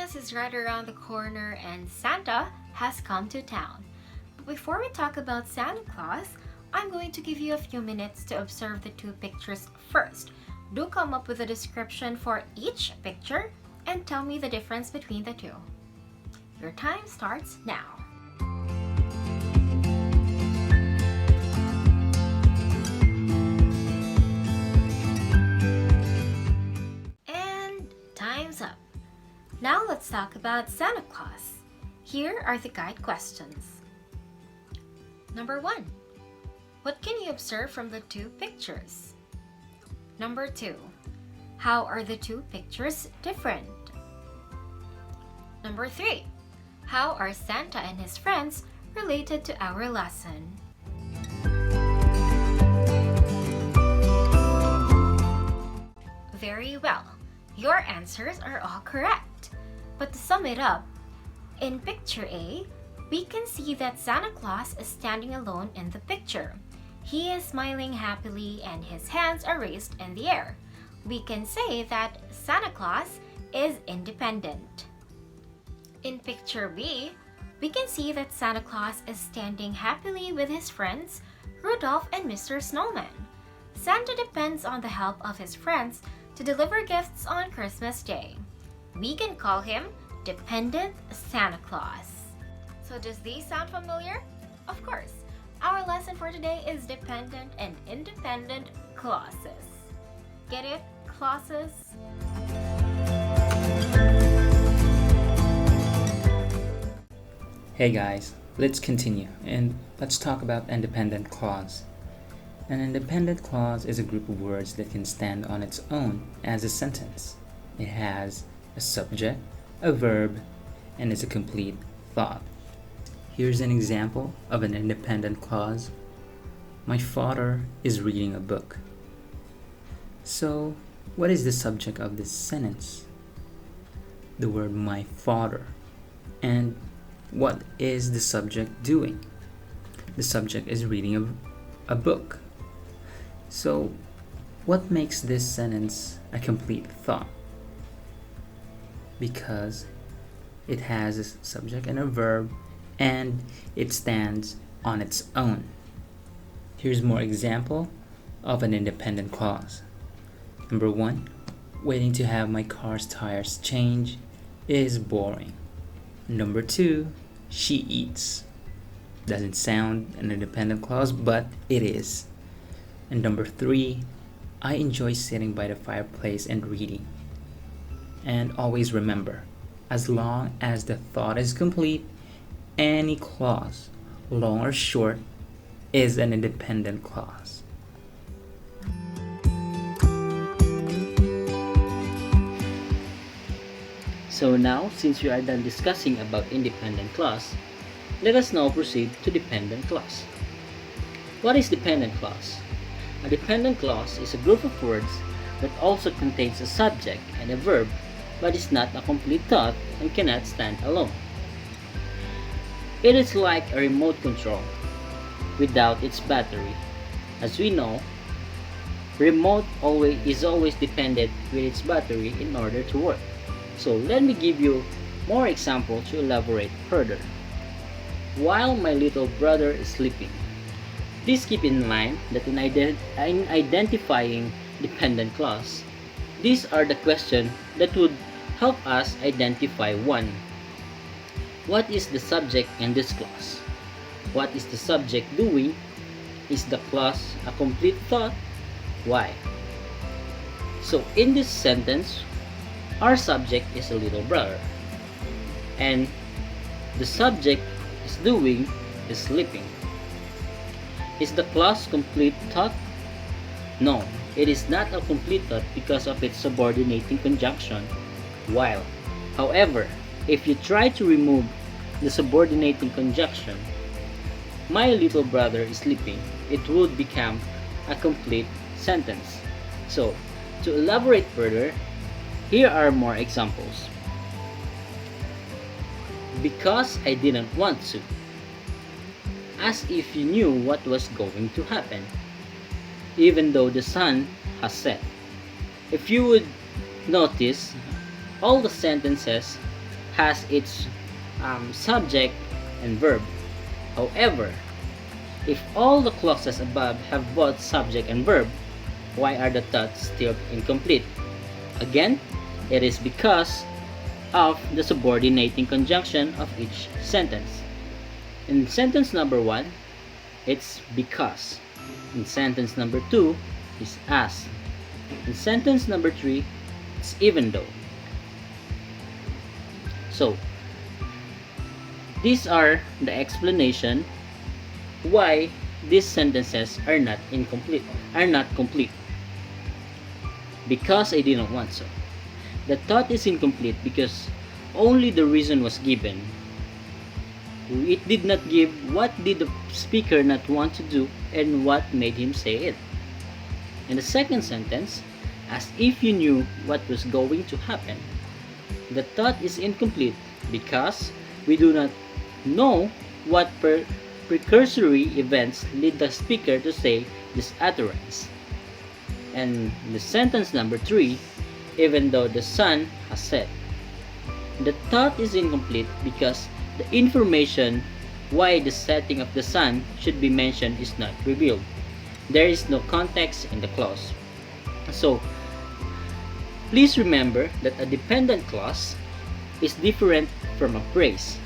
Christmas is right around the corner and Santa has come to town. Before we talk about Santa Claus, I'm going to give you a few minutes to observe the two pictures first. Do come up with a description for each picture and tell me the difference between the two. Your time starts now. And time's up. Now let's talk about Santa Claus. Here are the guide questions. Number 1. What can you observe from the two pictures? Number 2. How are the two pictures different? Number 3. How are Santa and his friends related to our lesson? Very well. Your answers are all correct. But to sum it up, in picture A, we can see that Santa Claus is standing alone in the picture. He is smiling happily and his hands are raised in the air. We can say that Santa Claus is independent. In picture B, we can see that Santa Claus is standing happily with his friends, Rudolph and Mr. Snowman. Santa depends on the help of his friends to deliver gifts on Christmas Day. We can call him Dependent Santa Claus. So does these sound familiar? Of course. Our lesson for today is dependent and independent clauses. Get it? Clauses? Hey guys, let's continue and let's talk about independent clause. An independent clause is a group of words that can stand on its own as a sentence. It has a subject, a verb, and is a complete thought. Here's an example of an independent clause. My father is reading a book. So, what is the subject of this sentence? The word my father. And what is the subject doing? The subject is reading a book. So, what makes this sentence a complete thought? Because it has a subject and a verb, and it stands on its own. Here's more example of an independent clause. Number 1, waiting to have my car's tires changed is boring. Number 2, she eats. Doesn't sound an independent clause, but it is. And number 3, I enjoy sitting by the fireplace and reading. And always remember, as long as the thought is complete, any clause, long or short, is an independent clause. So now, since we are done discussing about independent clause, let us now proceed to dependent clause. What is dependent clause? A dependent clause is a group of words that also contains a subject and a verb, but is not a complete thought and cannot stand alone. It is like a remote control without its battery. As we know, remote is always dependent with its battery in order to work. So let me give you more examples to elaborate further. While my little brother is sleeping. Please keep in mind that in identifying dependent clause, these are the questions that would help us identify 1. What is the subject in this clause? What is the subject doing? Is the clause a complete thought? Why? So in this sentence, our subject is a little brother, and the subject is doing is sleeping. Is the clause complete thought? No, it is not a complete thought because of its subordinating conjunction, while. However, if you try to remove the subordinating conjunction, my little brother is sleeping, it would become a complete sentence. So, to elaborate further, here are more examples. Because I didn't want to. As if you knew what was going to happen, even though the sun has set. If you would notice, all the sentences has its subject and verb. However, if all the clauses above have both subject and verb, why are the thoughts still incomplete? Again, it is because of the subordinating conjunction of each sentence. In sentence number 1, it's because. In sentence number 2, is as. In sentence number 3, it's even though. So, these are the explanation why these sentences are not complete. Because I didn't want so. The thought is incomplete because only the reason was given. It did not give what did the speaker not want to do and what made him say it. In the second sentence, as if you knew what was going to happen. The thought is incomplete because we do not know what precursory events lead the speaker to say this utterance. And the sentence number 3, even though the sun has set. The thought is incomplete because the information why the setting of the sun should be mentioned is not revealed. There is no context in the clause. So, please remember that a dependent clause is different from a phrase.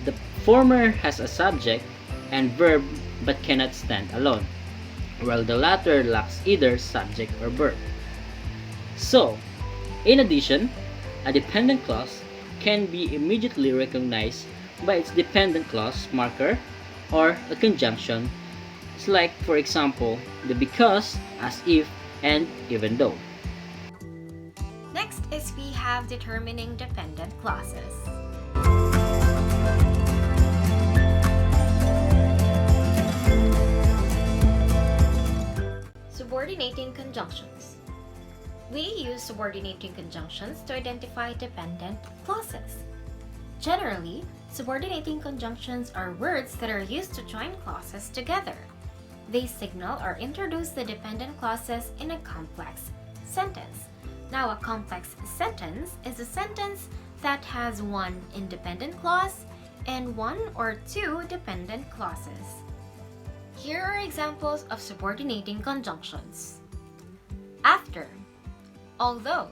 The former has a subject and verb but cannot stand alone, while the latter lacks either subject or verb. So, in addition, a dependent clause can be immediately recognized by its dependent clause marker or a conjunction. It's like, for example, the because, as if, and even though. Next is we have determining dependent clauses. Subordinating conjunctions. We use subordinating conjunctions to identify dependent clauses. Generally, subordinating conjunctions are words that are used to join clauses together. They signal or introduce the dependent clauses in a complex sentence. Now, a complex sentence is a sentence that has one independent clause and one or two dependent clauses. Here are examples of subordinating conjunctions. After, although,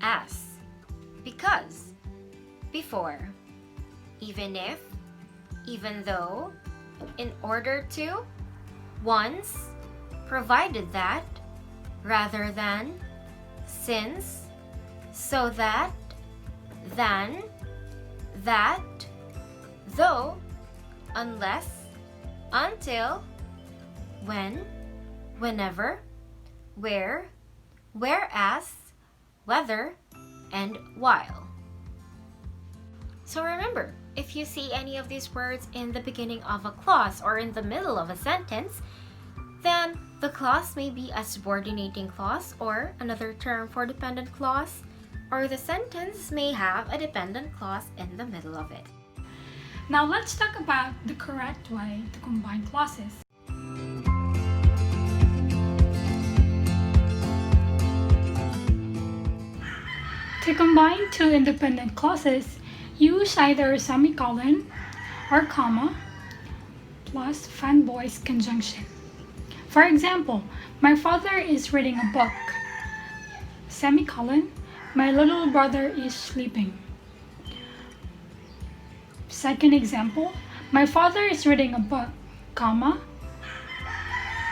as, because, before, even if, even though, in order to, once, provided that, rather than, since, so that, than, that, though, unless, until, when, whenever, where, whereas, whether, and while. So remember, if you see any of these words in the beginning of a clause or in the middle of a sentence, then the clause may be a subordinating clause or another term for dependent clause, or the sentence may have a dependent clause in the middle of it. Now let's talk about the correct way to combine clauses. To combine two independent clauses, use either a semicolon or comma plus fanboy's conjunction. For example, my father is reading a book. Semicolon, my little brother is sleeping. Second example, my father is reading a book, comma,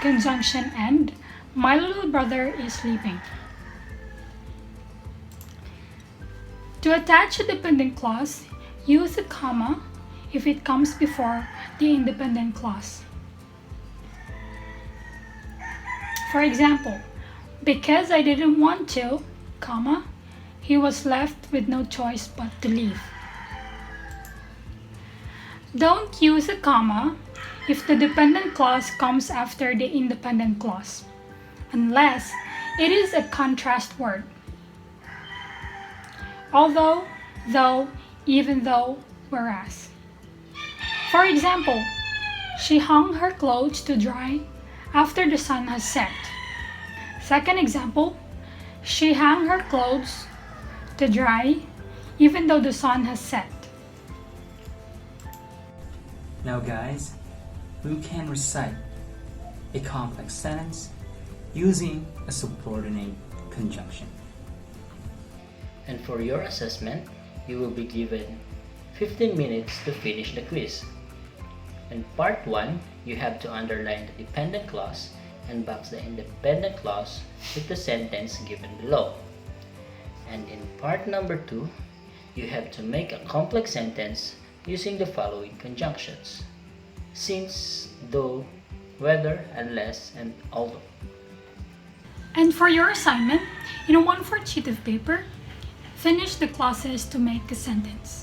conjunction end, my little brother is sleeping. To attach a dependent clause, use a comma if it comes before the independent clause. For example, because I didn't want to, comma, he was left with no choice but to leave. Don't use a comma if the dependent clause comes after the independent clause, unless it is a contrast word. Although, though, even though, whereas. For example, she hung her clothes to dry after the sun has set. Second example, she hung her clothes to dry even though the sun has set. Now guys, we can recite a complex sentence using a subordinate conjunction. And for your assessment, you will be given 15 minutes to finish the quiz. In part 1, you have to underline the dependent clause and box the independent clause with the sentence given below. And in part number 2, you have to make a complex sentence using the following conjunctions: since, though, whether, unless, and although. And for your assignment, in a 1/4 sheet of paper, finish the clauses to make a sentence.